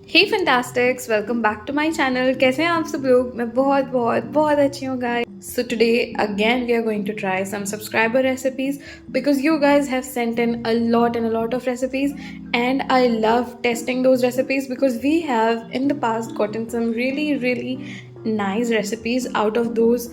Hey fantastics, welcome back to my channel. कैसे हैं आप सब लोग? मैं बहुत बहुत बहुत अच्छी हूँ guys. So today again we are going to try some subscriber recipes because you guys have sent in a lot of recipes and I love testing those recipes because we have in the past gotten some really nice recipes out of those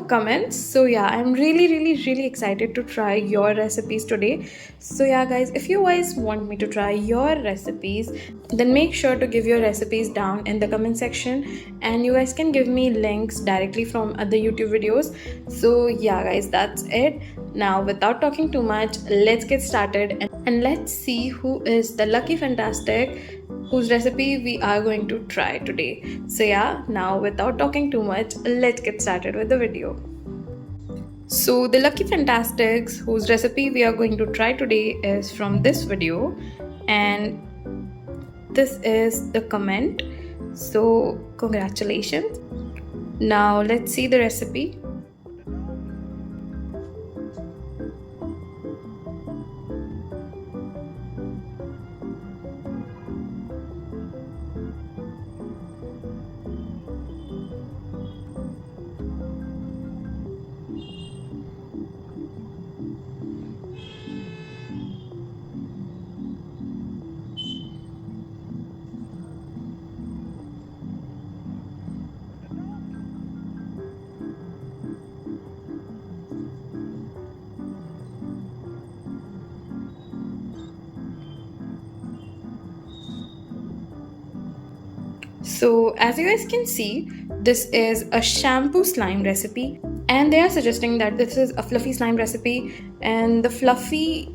comments. So yeah, I'm really excited to try your recipes today. So yeah guys, if you guys want me to try your recipes, then make sure to give your recipes down in the comment section and you guys can give me links directly from other YouTube videos. So yeah guys, that's it. Now without talking too much, let's get started and let's see who is the lucky fantastic whose recipe we are going to try today. So yeah, now without talking too much, let's get started with the video. So the lucky fantastics whose recipe we are going to try today is from this video, and this is the comment. So congratulations. Now let's see the recipe. So as you guys can see, this is a shampoo slime recipe and they are suggesting that this is a fluffy slime recipe, and the fluffy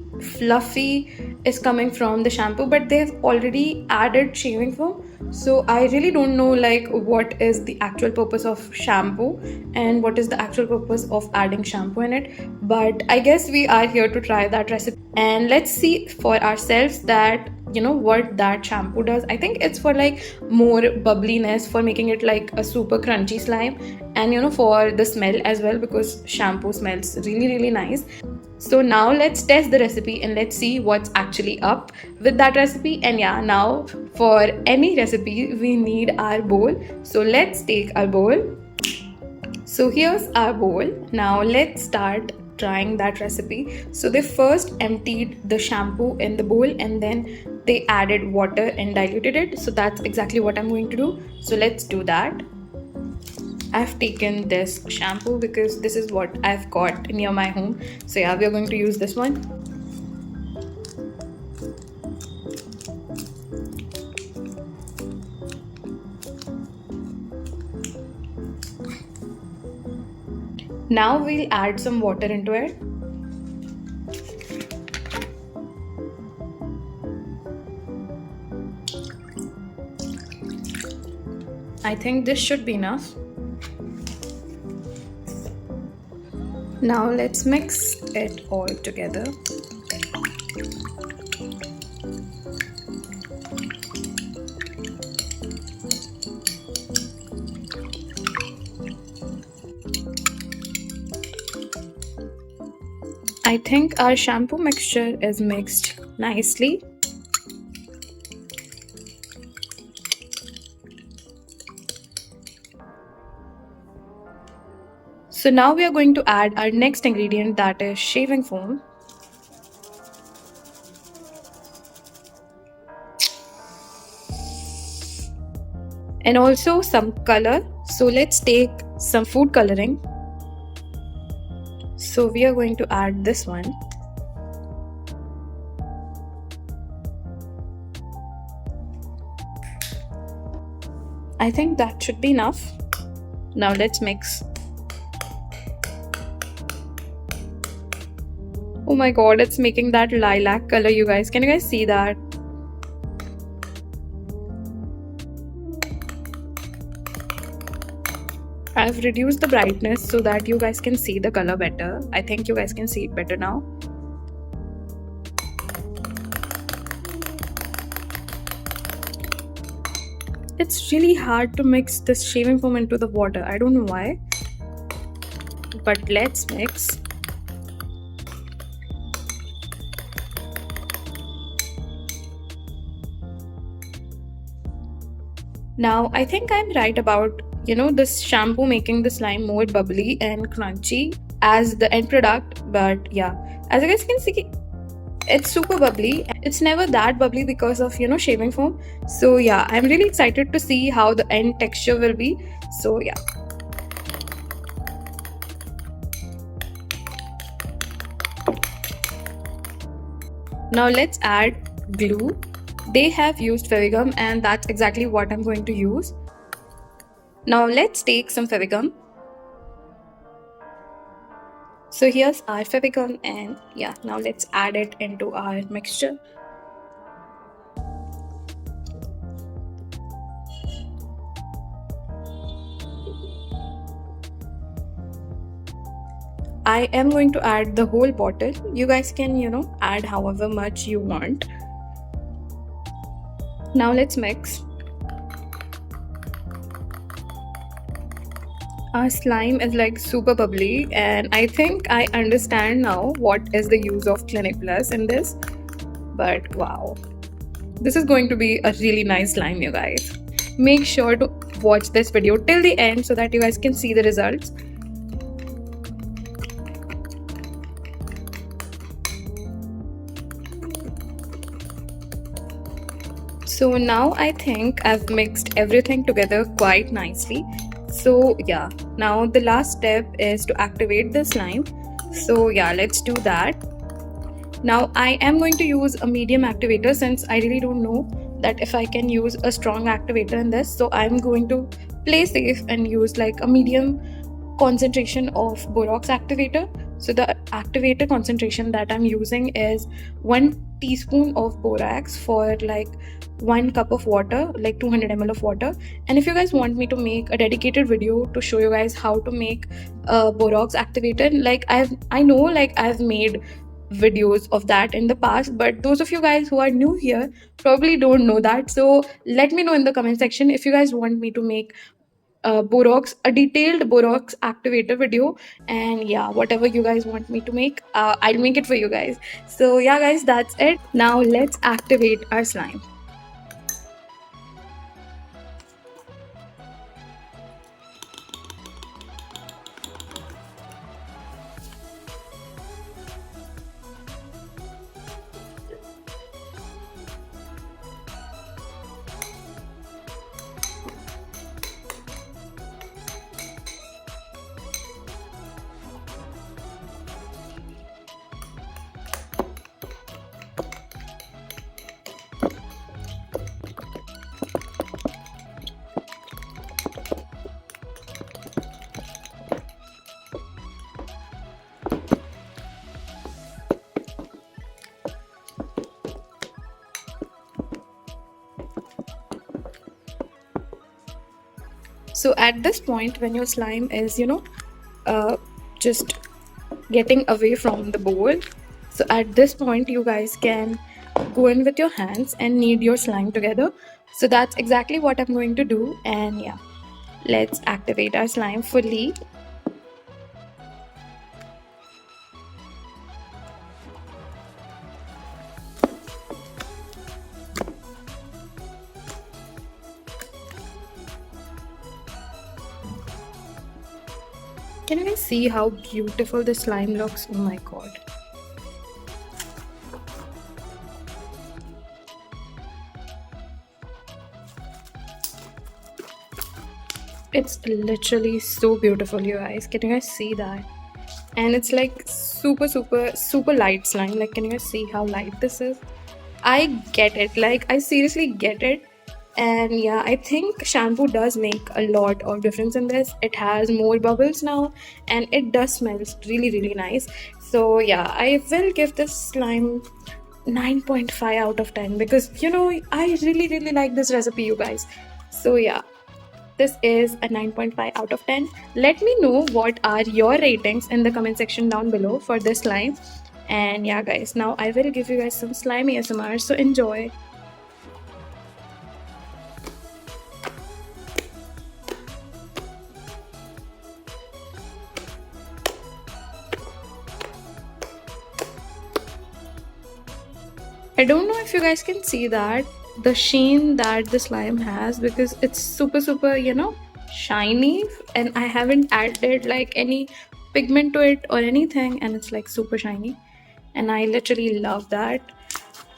is coming from the shampoo, but they've already added shaving foam. So I really don't know like what is the actual purpose of shampoo and what is the actual purpose of adding shampoo in it, but I guess we are here to try that recipe and let's see for ourselves that what that shampoo does. I think it's for like more bubbliness, for making it like a super crunchy slime, and for the smell as well, because shampoo smells really nice. So now let's test the recipe and let's see what's actually up with that recipe. And yeah, now for any recipe we need our bowl, so let's take our bowl. So here's our bowl. Now let's start trying that recipe. So they first emptied the shampoo in the bowl and then they added water and diluted it. So that's exactly what I'm going to do. So let's do that. I've taken this shampoo because this is what I've got near my home. So yeah, we're going to use this one. Now we'll add some water into it. I think this should be enough. Now let's mix it all together. I think our shampoo mixture is mixed nicely. So now we are going to add our next ingredient, that is shaving foam. And also some color. So let's take some food coloring. So we are going to add this one. I think that should be enough. Now let's mix. Oh my god, it's making that lilac color, you guys. Can you guys see that? I've reduced the brightness so that you guys can see the color better. I think you guys can see it better now. It's really hard to mix this shaving foam into the water. I don't know why. But let's mix. Now I think I'm right about, this shampoo making the slime more bubbly and crunchy as the end product. But yeah, as you guys can see, it's super bubbly. It's never that bubbly because of, shaving foam. So yeah, I'm really excited to see how the end texture will be. So yeah. Now let's add glue. They have used Fevigum and that's exactly what I'm going to use. Now let's take some Fevigum. So here's our Fevigum and yeah, now let's add it into our mixture. I am going to add the whole bottle. You guys can, add however much you want. Now let's mix. Our slime is like super bubbly and I think I understand now what is the use of Clinic Plus in this. But wow, this is going to be a really nice slime, you guys. Make sure to watch this video till the end so that you guys can see the results. So now I think I've mixed everything together quite nicely. So yeah, now the last step is to activate the slime. So yeah, let's do that. Now I am going to use a medium activator since I really don't know that if I can use a strong activator in this. So I'm going to play safe and use like a medium concentration of Borax activator. So the activator concentration that I'm using is 1 teaspoon of Borax for like 1 cup of water, like 200 ml of water. And if you guys want me to make a dedicated video to show you guys how to make a Borax activator, like I know like I've made videos of that in the past, but those of you guys who are new here probably don't know that. So let me know in the comment section if you guys want me to make a detailed Borax activator video, and yeah, whatever you guys want me to make, I'll make it for you guys. So yeah guys, that's it. Now let's activate our slime. So at this point, when your slime is, just getting away from the bowl, so at this point, you guys can go in with your hands and knead your slime together. So that's exactly what I'm going to do. And yeah, let's activate our slime fully. Can you guys see how beautiful the slime looks? Oh my god. It's literally so beautiful, you guys. Can you guys see that? And it's like super light slime. Like, can you guys see how light this is? I get it. Like, I seriously get it. And yeah, I think shampoo does make a lot of difference in this. It has more bubbles now and it does smell really nice. So yeah, I will give this slime 9.5 out of 10 because I really like this recipe, you guys. So yeah, this is a 9.5 out of 10. Let me know what are your ratings in the comment section down below for this slime. And yeah guys, now I will give you guys some slime ASMR, so enjoy. I don't know if you guys can see that, the sheen that the slime has, because it's super shiny, and I haven't added like any pigment to it or anything, and it's like super shiny, and I literally love that.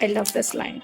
I love this slime.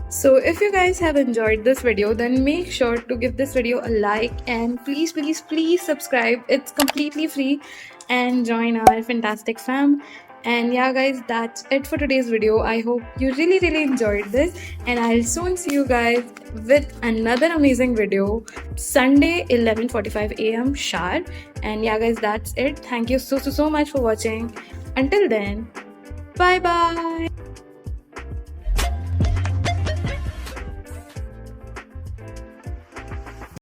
So if you guys have enjoyed this video, then make sure to give this video a like, and please subscribe. It's completely free, and join our fantastic fam. And yeah guys, that's it for today's video. I hope you really enjoyed this, and I'll soon see you guys with another amazing video Sunday 11:45 a.m. sharp. And yeah guys, that's it. Thank you so much for watching. Until then, bye bye.